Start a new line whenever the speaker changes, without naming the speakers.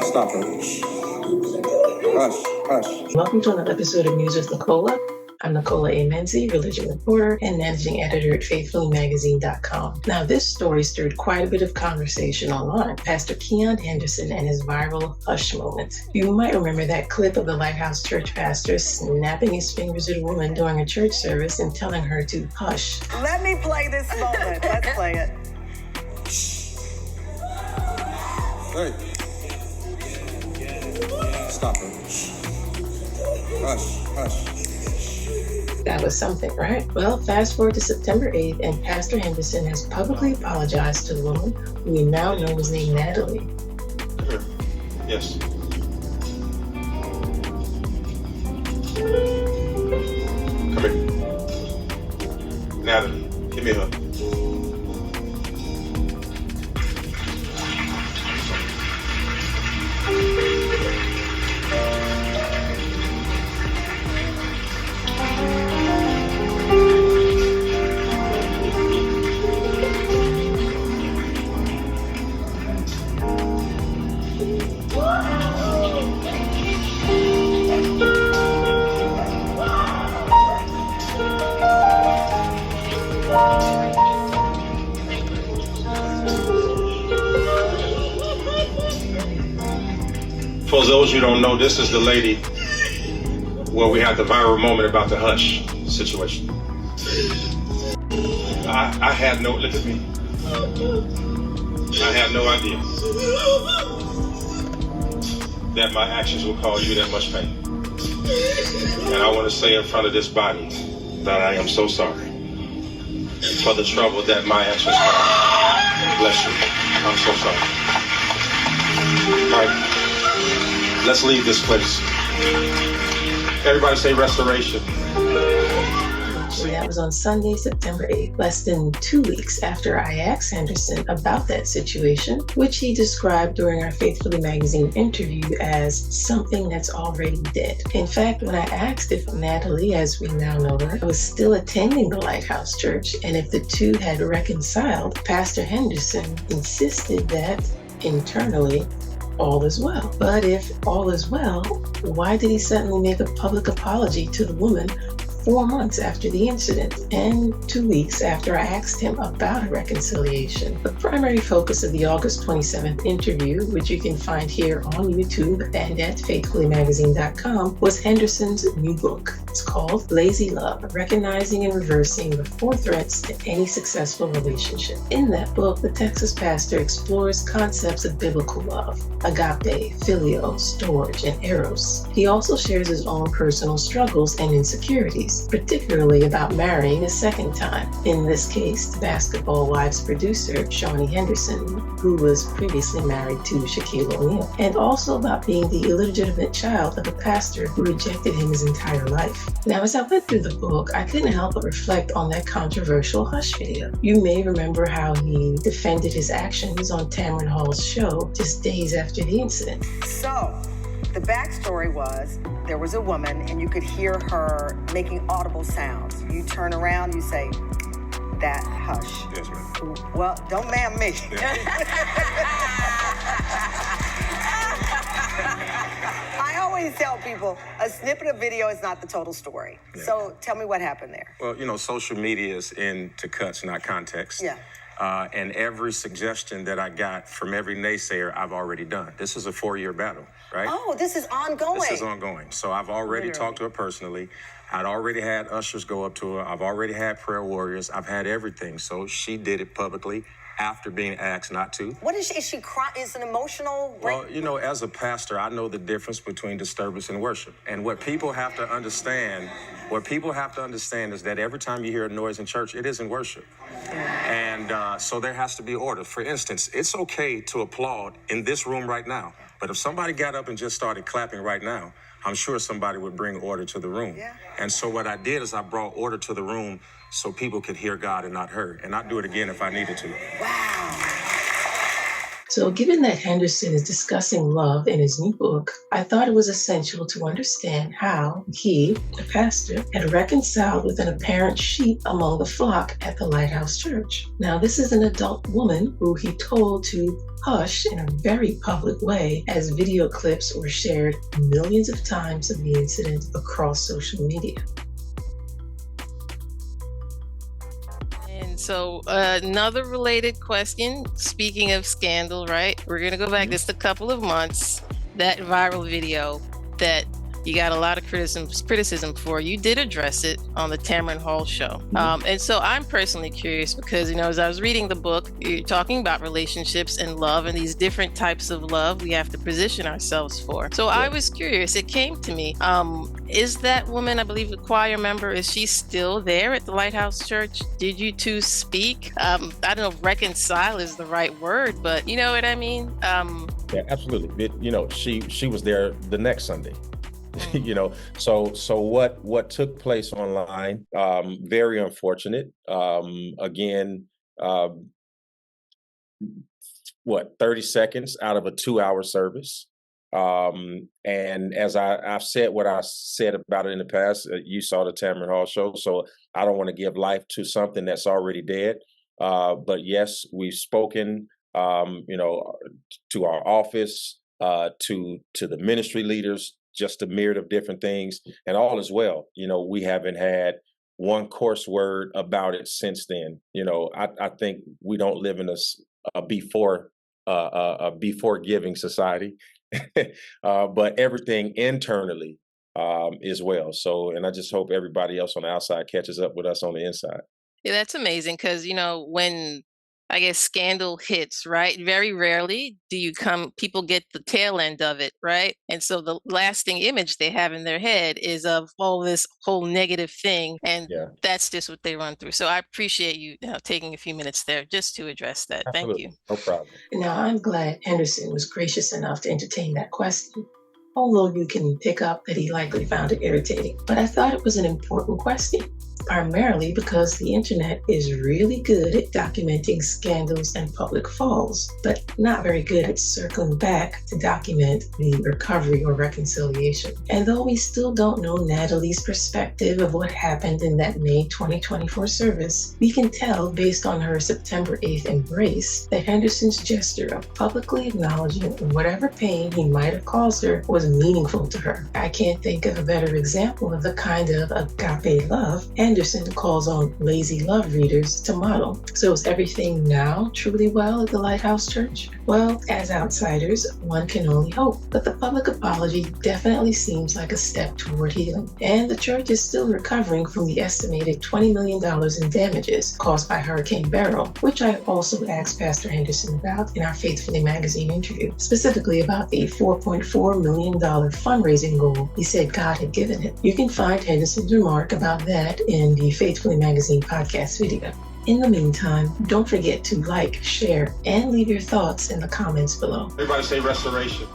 Stop it. Hush, hush.
Welcome to another episode of News with Nicola. I'm Nicola A. Menzi, religion reporter and managing editor at faithfullymagazine.com. Now, this story stirred quite a bit of conversation online. Pastor Keion Henderson and his viral hush moment. You might remember that clip of the Lighthouse Church pastor snapping his fingers at a woman during a church service and telling her to hush.
Let me play this moment. Let's play it.
Hey. Stop it. Hush, hush.
That was something, right? Well, fast forward to September 8th, and Pastor Henderson has publicly apologized to the woman who we now know is named Natalie.
Here. Yes. Come here. Natalie, give me a hug. For those who don't know, this is the lady where we had the viral moment about the hush situation. I had no, look at me. I had no idea that my actions would cause you that much pain. And I want to say in front of this body that I am so sorry for the trouble that my actions caused. Bless you. I'm so sorry. All right. Let's leave this place. Everybody say restoration.
So that was on Sunday, September 8th, less than 2 weeks after I asked Henderson about that situation, which he described during our Faithfully magazine interview as something that's already dead. In fact, when I asked if Natalie, as we now know her, was still attending the Lighthouse Church and if the two had reconciled, Pastor Henderson insisted that internally, all is well. But if all is well, why did he suddenly make a public apology to the woman 4 months after the incident and 2 weeks after I asked him about a reconciliation? The primary focus of the August 27th interview, which you can find here on YouTube and at faithfullymagazine.com, was Henderson's new book. It's called Lazy Love, Recognizing and Reversing the 4 Threats to Any Successful Relationship. In that book, the Texas pastor explores concepts of biblical love, agape, phileo, storge, and eros. He also shares his own personal struggles and insecurities, particularly about marrying a second time. In this case, the Basketball Wives producer, Shawnee Henderson, who was previously married to Shaquille O'Neal, and also about being the illegitimate child of a pastor who rejected him his entire life. Now, as I went through the book, I couldn't help but reflect on that controversial Hush video. You may remember how he defended his actions on Tamron Hall's show just days after the incident.
So, the backstory was there was a woman and you could hear her making audible sounds. You turn around, you say, that hush.
Yes, ma'am.
Well, don't ma'am me.
Yeah.
I always tell people a snippet of video is not the total story.
Yeah.
So tell me what happened there.
Well, you know, social media is into cuts, not context.
Yeah.
And every suggestion that I got from every naysayer, I've already done. This is a 4-year battle, right?
Oh, this is ongoing.
This is ongoing. So I've already talked to her personally. I'd already had ushers go up to her. I've already had prayer warriors. I've had everything. So she did it publicly after being asked not to.
What is she? Is she crying? Is an emotional break?
Well, you know, as a pastor, I know the difference between disturbance and worship. And what people have to understand is that every time you hear a noise in church, it isn't worship. And so there has to be order. For instance, it's okay to applaud in this room right now. But if somebody got up and just started clapping right now, I'm sure somebody would bring order to the room.
Yeah.
And so what I did is I brought order to the room so people could hear God and not her. And I'd do it again if I needed to.
Wow.
So given that Henderson is discussing love in his new book, I thought it was essential to understand how he, a pastor, had reconciled with an apparent sheep among the flock at the Lighthouse Church. Now, this is an adult woman who he told to hush in a very public way as video clips were shared millions of times of the incident across social media.
And so another related question, speaking of scandal, right? We're going to go back just a couple of months. That viral video that you got a lot of criticism for, you did address it on the Tamron Hall show. And so I'm personally curious because, as I was reading the book, you're talking about relationships and love and these different types of love we have to position ourselves for. So I was curious. It came to me. Is that woman, I believe, a choir member, is she still there at the Lighthouse Church? Did you two speak? I don't know if reconcile is the right word, but you know what I mean?
Yeah, absolutely. She was there the next Sunday. So what took place online, very unfortunate. Again, 30 seconds out of a 2-hour service. And as I've said what I said about it in the past, you saw the Tamron Hall show, so I don't want to give life to something that's already dead. But yes, we've spoken, to our office, to the ministry leaders, just a myriad of different things, and all is well. We haven't had one coarse word about it since then. I think we don't live in a before giving society, but everything internally is well. So, and I just hope everybody else on the outside catches up with us on the inside.
Yeah, that's amazing because, when I guess scandal hits, right? Very rarely people get the tail end of it, right? And so the lasting image they have in their head is of all this whole negative thing. And that's just what they run through. So I appreciate you taking a few minutes there just to address that.
Absolutely.
Thank you.
No problem.
Now, I'm glad Henderson was gracious enough to entertain that question, although you can pick up that he likely found it irritating. But I thought it was an important question, primarily because the internet is really good at documenting scandals and public falls, but not very good at circling back to document the recovery or reconciliation. And though we still don't know Natalie's perspective of what happened in that May 2024 service, we can tell based on her September 8th embrace that Henderson's gesture of publicly acknowledging whatever pain he might have caused her was meaningful to her. I can't think of a better example of the kind of agape love Henderson calls on lazy love readers to model. So is everything now truly well at the Lighthouse Church? Well, as outsiders, one can only hope. But the public apology definitely seems like a step toward healing. And the church is still recovering from the estimated $20 million in damages caused by Hurricane Beryl, which I also asked Pastor Henderson about in our Faithfully magazine interview, specifically about the $4.4 million fundraising goal he said God had given him. You can find Henderson's remark about that in the Faithfully magazine podcast video. In the meantime, don't forget to like, share, and leave your thoughts in the comments below.
Everybody say restoration.